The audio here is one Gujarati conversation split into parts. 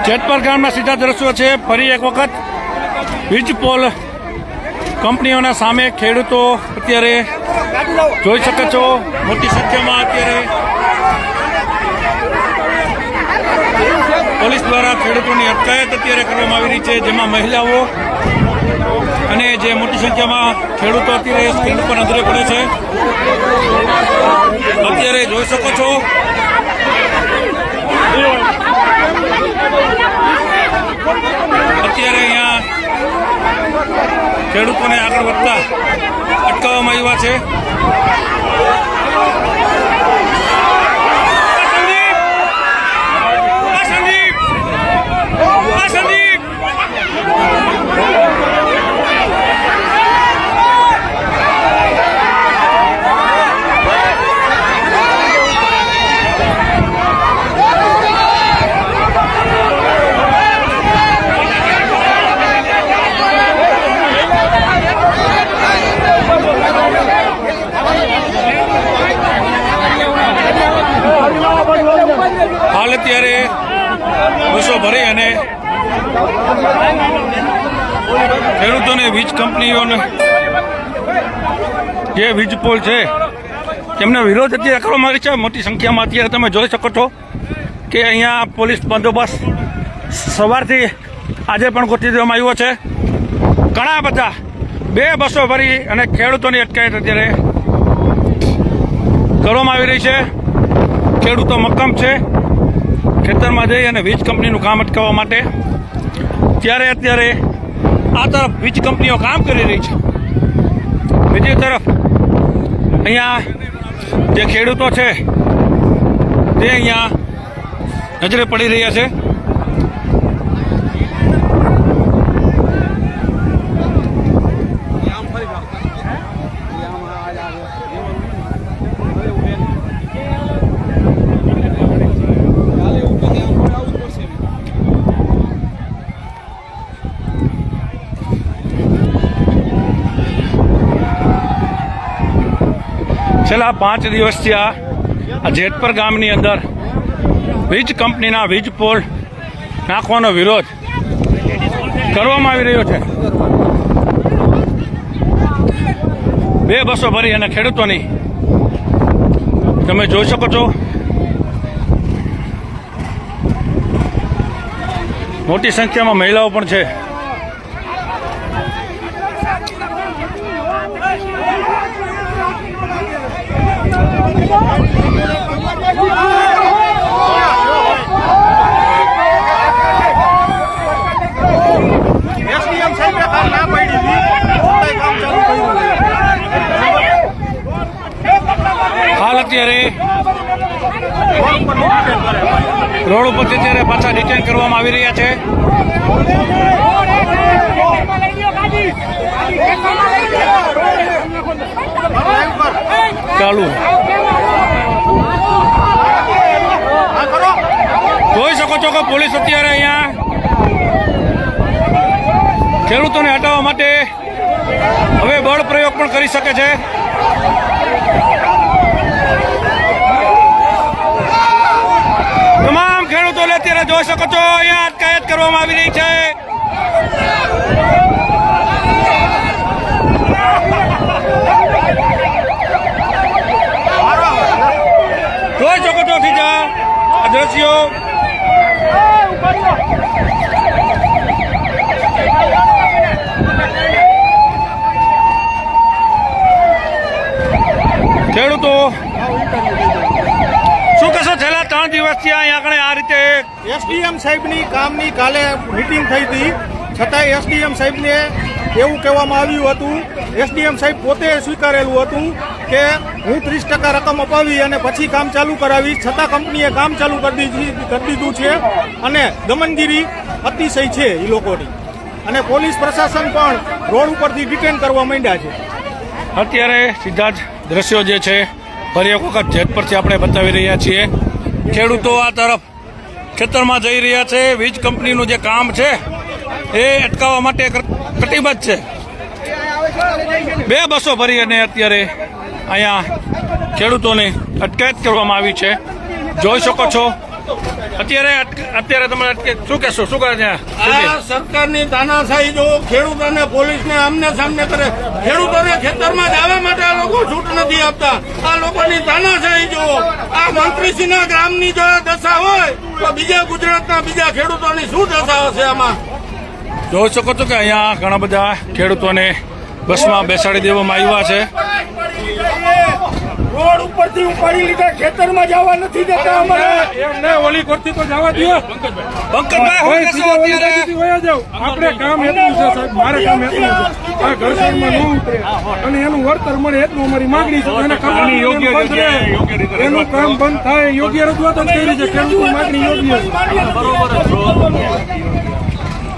જેતપર ગામના સીધા દ્રશ્યો છે। ફરી એક વખત વીજપોલ કંપનીઓના સામે ખેડૂતો અત્યારે જોઈ શકો છો મોટી સંખ્યામાં અત્યારે પોલીસ દ્વારા ખેડૂતોની અટકાયત અત્યારે કરવામાં આવી રહી છે, જેમાં મહિલાઓ અને જે મોટી સંખ્યામાં ખેડૂતો અત્યારે સ્ક્રીન પર નજરે પડે છે। અત્યારે જોઈ શકો છો અત્યારે અહીંયા ખેડૂતોને આગળ વધતા અટકાવવામાં આવ્યા છે। હાલ અત્યારે બસો ભરી અને ખેડૂતોને વીજ કંપનીઓને જે વીજપોલ છે તેમનો વિરોધ અત્યારે કરવામાં આવી છે। મોટી સંખ્યામાં અત્યારે તમે જોઈ શકો છો કે અહીંયા પોલીસ બંદોબસ્ત સવારથી આજે પણ ગોઠવી દેવામાં આવ્યો છે। ઘણા બધા 2 બસો ભરી અને ખેડૂતોની અટકાયત અત્યારે કરવામાં આવી રહી છે। ખેડૂતો મક્કમ છે ખેતરમાં જઈ અને વીજ કંપનીનું કામ અટકાવવા માટે, ત્યારે અત્યારે આ તરફ વીજ કંપનીઓ કામ કરી રહી છે, બીજી તરફ અહીંયા જે ખેડૂતો છે તે અહીંયા નજરે પડી રહ્યા છે। છેલ્લા 5 દિવસથી આ જેતપર ગામની અંદર વીજ કંપનીના વીજ પોલ નાખવાનો વિરોધ કરવામાં આવી રહ્યો છે। 2 બસો ભરી અને ખેડૂતોની તમે જોઈ શકો છો મોટી સંખ્યામાં મહિલાઓ પણ છે। હાલ અત્યારે રોડ ઉપરથી અત્યારે પાછા ડિટેન કરવામાં આવી રહ્યા છે। ચાલુ જોઈ શકો છો કે પોલીસ અત્યારે અહીંયા ખેડૂતોને હટાવવા માટે હવે બળ પ્રયોગ પણ કરી શકે છે। તમામ ખેડૂતોને અત્યારે જોઈ શકો છો અહીંયા અટકાયત કરવામાં આવી રહી છે। જોઈ શકો છો સીધા આ દ્રશ્યો ખેડૂતો શું કહેશો? છેલ્લા 3 દિવસથી અહીંયા આગળ આ રીતે એસડીએમ સાહેબની કામની કાલે મિટિંગ થઈ હતી, છતાંય એસડીએમ સાહેબને એવું કહેવામાં આવ્યું હતું, એસડીએમ સાહેબ પોતે સ્વીકારેલું હતું કે હું 30% રકમ અપાવી અને પછી કામ ચાલુ કરાવીશ, છતાં કંપનીએ કામ ચાલુ કરી દીધું છે અને દમનગીરી અતિશય છે એ લોકોની, અને પોલીસ પ્રશાસન પણ રોડ ઉપરથી ડિટેન કરવા માંડ્યા છે। અત્યારે સીધા જ દ્રશ્યો જે છે ફરી એક વખત જેતપરથી આપણે બતાવી રહ્યા છીએ। ખેડૂતો આ તરફ ખેતરમાં જઈ રહ્યા છે, વીજ કંપનીનું જે કામ છે એ અટકાવવા માટે કટિબદ્ધ છે। 2 બસો ભરી અને અત્યારે અહીંયા ખેડૂતોની અટકાયત કરવામાં આવી છે। જોઈ શકો છો અત્યારે તમારે શું કહેશો, શું કરે ત્યાં આ સરકારની તાનાશાહી જો ખેડૂત અને પોલીસને આમને સામને કરે, ખેડૂતોને ખેતરમાં જવા માટે આ લોકો છૂટ નથી આપતા. આ લોકોની તાનાશાહી જુઓ. આ મંત્રીશ્રીના ગ્રામની જો દશા હોય તો બીજા ગુજરાતના બીજા ખેડૂતોની શું દશા હશે આમાં? જોઈ શકો છો કે અહીંયા ઘણા બધા ખેડૂતોને બસમાં બેસાડી દેવામાં આવ્યા છે. રોડ ઉપરથી ઉપાડી લીધા, ખેતરમાં જવા નથી દેતા અમારે. એમને ઓલી કરતી તો જવા દો. પંકજભાઈ, શું કહેશો અત્યારે? આપણે કામ એટલું છે સાહેબ, મારે કામ એટલું છે. આ ઘરસાઈમાં ન ઉતરે અને એનું વળતર મળે એટલું અમારી માંગણી છે. એને કરવાની યોગ્ય બંધ રહે, એનું કામ બંધ થાય, યોગ્ય રજૂઆત જ કરી છે. ખેડૂતની માંગણી યોગ્ય છે.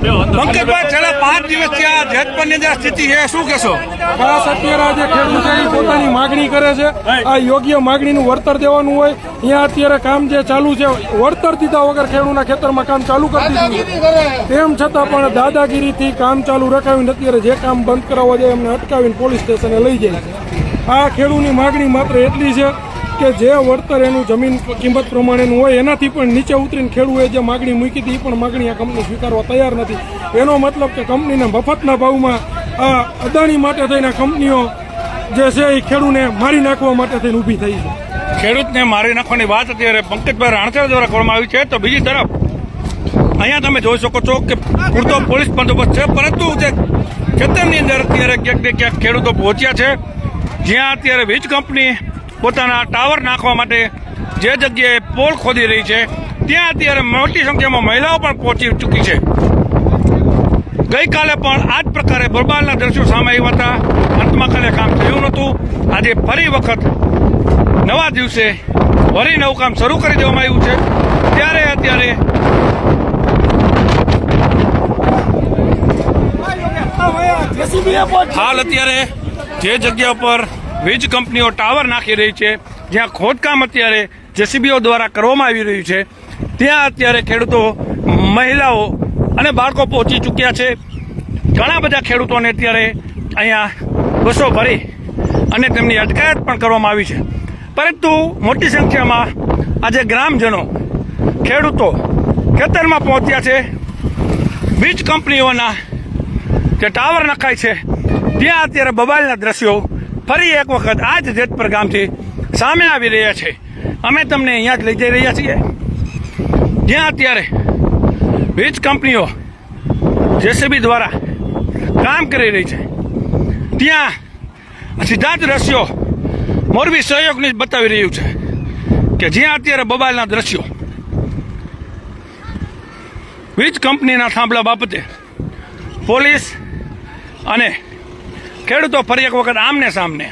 પંકજભાઈ, છેલ્લા 5 દિવસથી આ જેતપરની જે સ્થિતિ છે, શું કહેશો? બસ અત્યારે આજે ખેડૂત છે એ પોતાની માગણી કરે છે. આ યોગ્ય માગણીનું વળતર દેવાનું હોય. અહીંયા અત્યારે કામ જે ચાલુ છે, વળતર દીધા વગર ખેડૂતના ખેતરમાં કામ ચાલુ કરી દીધું છે. તેમ છતાં પણ દાદાગીરીથી કામ ચાલુ રખાવીને અત્યારે જે કામ બંધ કરાવવા જાય એમને અટકાવીને પોલીસ સ્ટેશને લઈ જાય છે. આ ખેડૂતની માગણી માત્ર એટલી છે કે જે વળતર એનું જમીન કિંમત પ્રમાણેનું હોય એનાથી પણ નીચે ઉતરીને ખેડૂએ જે માગણી મૂકી હતી એ પણ માગણી આ કંપની સ્વીકારવા તૈયાર નથી. એનો મતલબ કે કંપનીને મફતના ભાવમાં આ અદાણી માટે થઈને કંપનીઓ જે છે એ ખેડૂને મારી નાખવા માટે થઈને ઊભી થઈ છે. ખેડૂતને મારી નાખવાની વાત અત્યારે પંકજભાઈ રાણસરા દ્વારા કરવામાં આવી છે. તો બીજી તરફ અહીંયા તમે જોઈ શકો છો કે પૂરતો પોલીસ બંદોબસ્ત છે, પરંતુ જે ખેતરની અંદર અત્યારે ક્યાંક ને ક્યાંક ખેડૂતો પહોંચ્યા છે, જ્યાં અત્યારે વીજ કંપની પોતાના ટાવર નાખવા માટે જે જગ્યાએ પોલ ખોદી રહી છે ત્યાં અત્યારે મોટી સંખ્યામાં મહિલાઓ પણ પહોંચી ચૂકી છે. ગઈકાલે પણ આ જ પ્રકારે બરબાલના દ્રશ્યો સામે આવ્યા હતા. અંતમાં કાલે કામ થયું નહોતું. આજે ફરી વખત નવા દિવસે ફરી નવું કામ શરૂ કરી દેવામાં આવ્યું છે. ત્યારે અત્યારે હાલ અત્યારે જે જગ્યા પર વીજ કંપનીઓ ટાવર નાખી રહી છે, જ્યાં ખોદકામ અત્યારે જેસીબીઓ દ્વારા કરવામાં આવી રહ્યું છે, ત્યાં અત્યારે ખેડૂતો, મહિલાઓ અને બાળકો પહોંચી ચૂક્યા છે. ઘણા બધા ખેડૂતોને અત્યારે અહીંયા બસો ભરી અને તેમની અટકાયત પણ કરવામાં આવી છે. પરંતુ મોટી સંખ્યામાં આજે ગ્રામજનો, ખેડૂતો ખેતરમાં પહોંચ્યા છે. વીજ કંપનીઓના જે ટાવર નખાય છે ત્યાં અત્યારે બબાલના દ્રશ્યો ફરી એક વખત આ જ જેતપર ગામથી સામે આવી રહ્યા છે. અમે તમને અહીંયા જ લઈ જઈ રહ્યા છીએ, જ્યાં અત્યારે વીજ કંપનીઓ જેસીબી દ્વારા કામ કરી રહી છે. ત્યાં સીધા જ દ્રશ્યો મોરબી સહયોગની જ બતાવી રહ્યું છે કે જ્યાં અત્યારે બબાલના દ્રશ્યો વીજ કંપનીના થાંભલા બાબતે પોલીસ અને ખેડૂતો ફરી એક વખત આમને સામને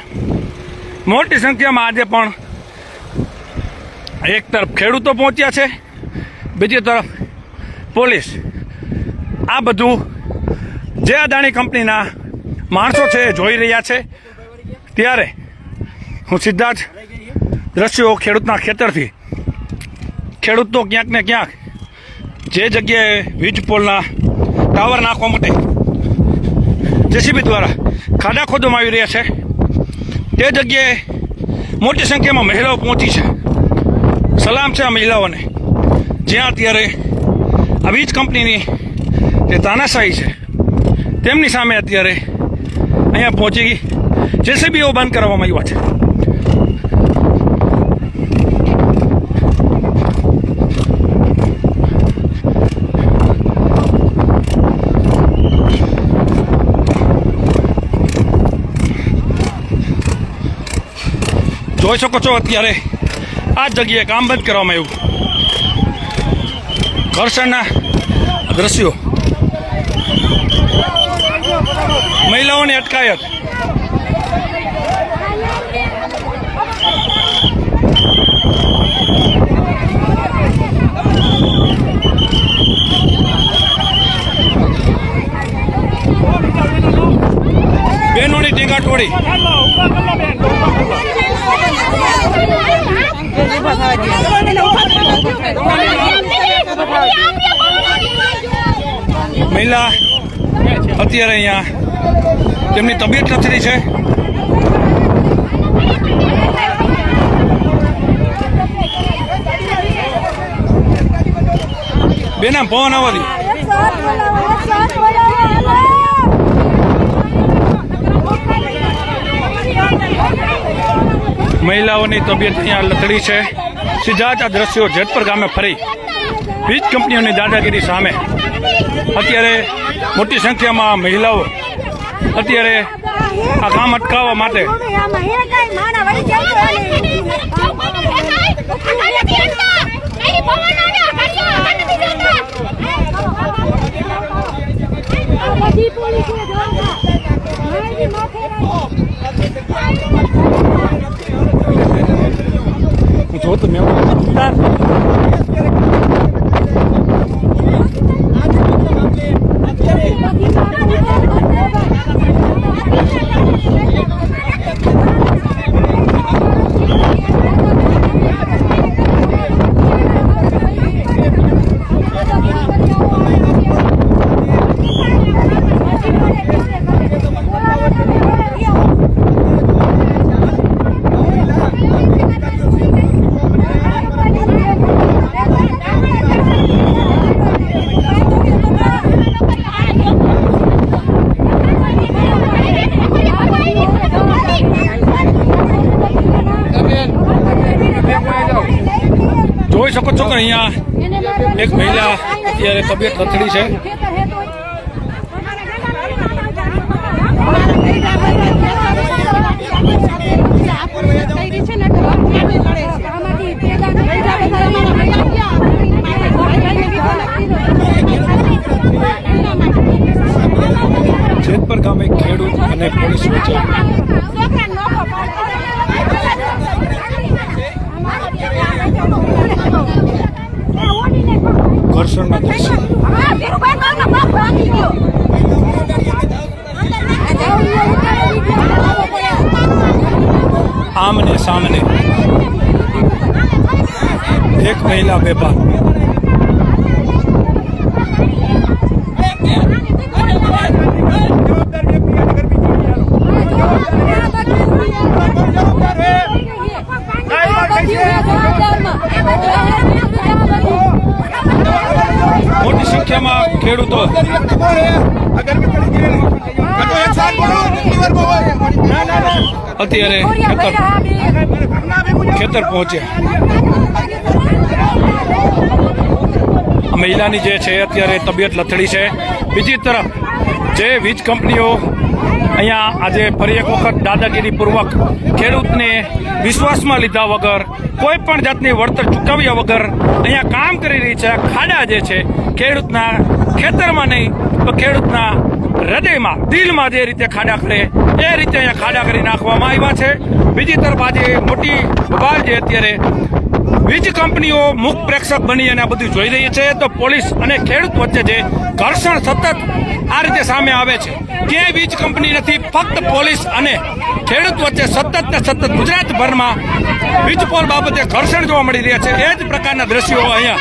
મોટી સંખ્યામાં આજે પણ એક તરફ ખેડૂતો પહોંચ્યા છે, બીજી તરફ પોલીસ. આ બધું જે અદાણી કંપનીના માણસો છે એ જોઈ રહ્યા છે. ત્યારે હું સીધા જ દ્રશ્યો ખેડૂતના ખેતરથી, ખેડૂત તો ક્યાંક ને ક્યાંક જે જગ્યાએ વીજ પોલના ટાવર નાખવા માટે જેસીબી દ્વારા ખાડા ખોદવામાં આવી રહ્યા છે, તે જગ્યાએ મોટી સંખ્યામાં મહિલાઓ પહોંચી છે. સલામ છે આ મહિલાઓને, જ્યાં અત્યારે આ વીજ કંપનીની જે તાનાશાહી છે તેમની સામે અત્યારે અહીંયા પહોંચી જેસીબીઓ બંધ કરવામાં આવ્યા છે. જોઈ શકો છો અત્યારે આ જગ્યાએ કામ બંધ કરવામાં આવ્યું. ઘર્ષણના દ્રશ્યો, મહિલાઓની અટકાયત. બહેનોની ટીંગાટોળી. મહિલા અત્યારે અહીંયા તેમની તબિયત લથડી છે. ભાઈને આમ પવન આવવા દે. મહિલાઓની તબિયત અહીંયા લથડી છે. સીધા જ આ દ્રશ્યો જેતપર ગામે ફરી વીજ કંપનીઓની દાદાગીરી સામે અત્યારે મોટી સંખ્યામાં મહિલાઓ અત્યારે આ કામ અટકાવવા માટે હું જો તો મેં જોઈ શકો છો કે અહીંયા એક મહિલા અત્યારે તબિયત લથડી છે. જેતપર ગામે ખેડૂત અને પોલીસ વચ્ચે ઘર્ષણના દ્રશ્ય. આમને સામને એક મહિલા બેભાન. મોટી સંખ્યામાં ખેડૂતો અત્યારે ખેતર પહોંચ્યા. આ મહિલાની જે છે અત્યારે તબિયત લથડી છે. બીજી તરફ જે વીજ કંપનીઓ અહીંયા આજે ફરી એક વખત દાદાગીરી પૂર્વક ખેડૂતને વિશ્વાસમાં લીધા વગર કોઈ પણ જાતની વળતર ચૂકવ્યા વગર અહીંયા કામ કરી રહી છે. ખાડા જે છે ખેડૂતના ખેતરમાં નહીં તો ખેડૂતના હૃદયમાં દિલમાં જે રીતે ખાડા કરે એ રીતે અહીંયા ખાડા કરી નાખવામાં આવ્યા છે. બીજી તરફ આજે મોટી બબાલ જે અત્યારે વીજ કંપનીઓ મુખ પ્રેક્ષક બની અને આ બધું જોઈ રહી છે તો પોલીસ અને ખેડૂત વચ્ચે જે ઘર્ષણ સતત આ રીતે સામે આવે છે. ક્યાંય વીજ કંપની નથી, ફક્ત પોલીસ અને ખેડૂત વચ્ચે સતત ને સતત ગુજરાતભરમાં વીજ પોલ બાબતે ઘર્ષણ જોવા મળી રહ્યા છે. એ જ પ્રકારના દ્રશ્યો અહીંયા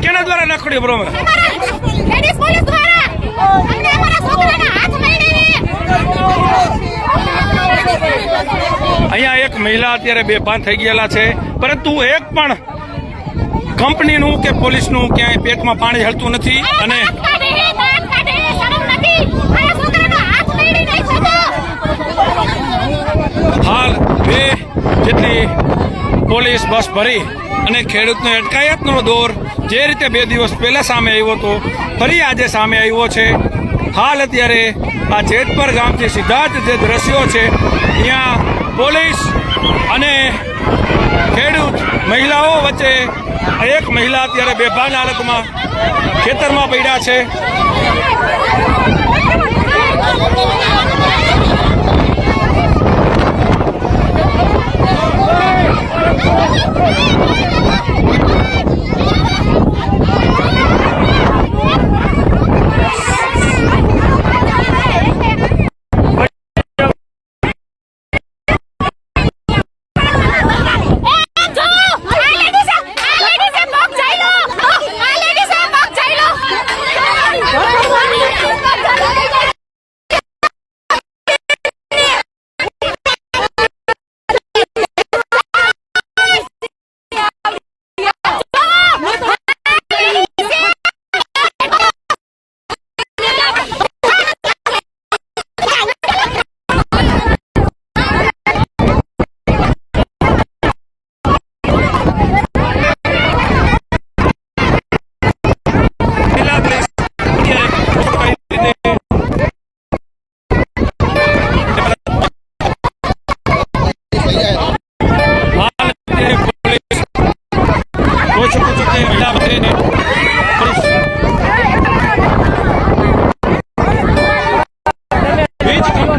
કેના દ્વારા નખડ્યો બરોબર અહીંયા એક મહિલા અત્યારે બેભાન થઈ ગયેલા છે. પરંતુ એક પણ કંપનીનું કે પોલીસનું ક્યાંય પેટમાં પાણી હલતું નથી. અને હાલ 2 જેટલી પોલીસ બસ ભરી અને ખેડૂતનો અટકાયતનો દોર જે રીતે 2 દિવસ પહેલા સામે આવ્યો હતો ફરી આજે સામે આવ્યો છે. હાલ અત્યારે આ જેતપર ગામથી સીધા જ જે દ્રશ્યો છે અહીંયા પોલીસ અને ખેડૂત મહિલાઓ વચ્ચે એક મહિલા અત્યારે બેભાન હાલતમાં ખેતરમાં પડ્યા છે.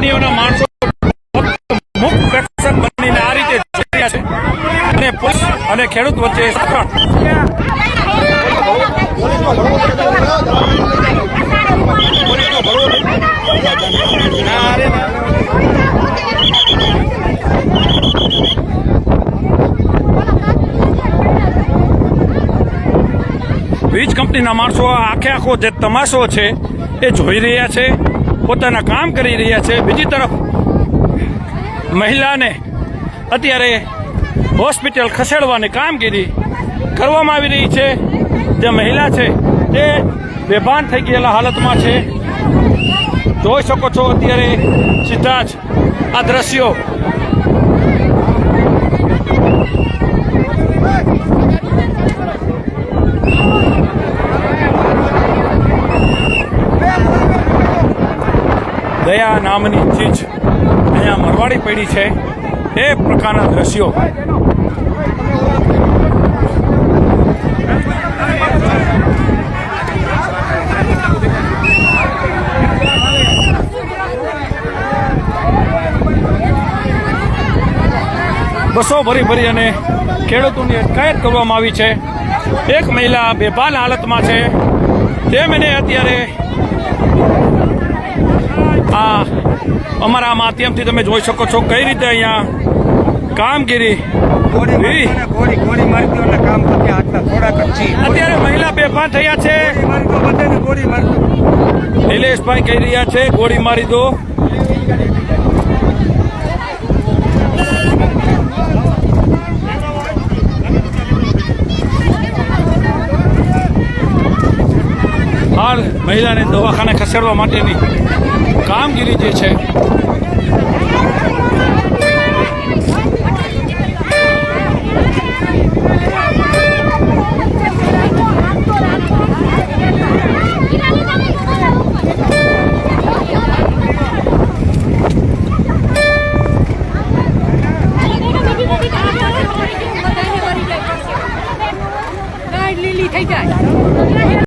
કંપનીઓના માણસો મુખ પ્રેક્ષક બનીને આ રીતે જઈ રહ્યા છે અને પોલીસ અને ખેડૂત વચ્ચે વીજ કંપનીના માણસો આખે આખો જે તમાશો છે એ જોઈ રહ્યા છે, પોતાના કામ કરી રહ્યા છે. બીજી તરફ મહિલાને અત્યારે હોસ્પિટલ ખસેડવાની કામગીરી કરવામાં આવી રહી છે. જે મહિલા છે તે બેભાન થઈ ગયેલા હાલતમાં છે. જોઈ શકો છો અત્યારે સીધા જ આ દ્રશ્યો. દયા નામની ચીજ અહીંયા મરવાડી પડી છે, એ પ્રકારના દ્રશ્યો. બસો ભરી અને ખેડૂતોની અટકાયત કરવામાં આવી છે. એક મહિલા બેભાન હાલતમાં છે. તેમને અત્યારે આ અમારા માધ્યમથી તમે જોઈ શકો છો કઈ રીતે અહીંયા કામગીરી. અત્યારે મહિલા બેભાન થયા છે. નિલેશભાઈ કહી રહ્યા છે ગોળી મારી દો. હાલ મહિલાને દવાખાને ખસેડવા માટેની કામગીરી જે છે લીલી થઈ જાય.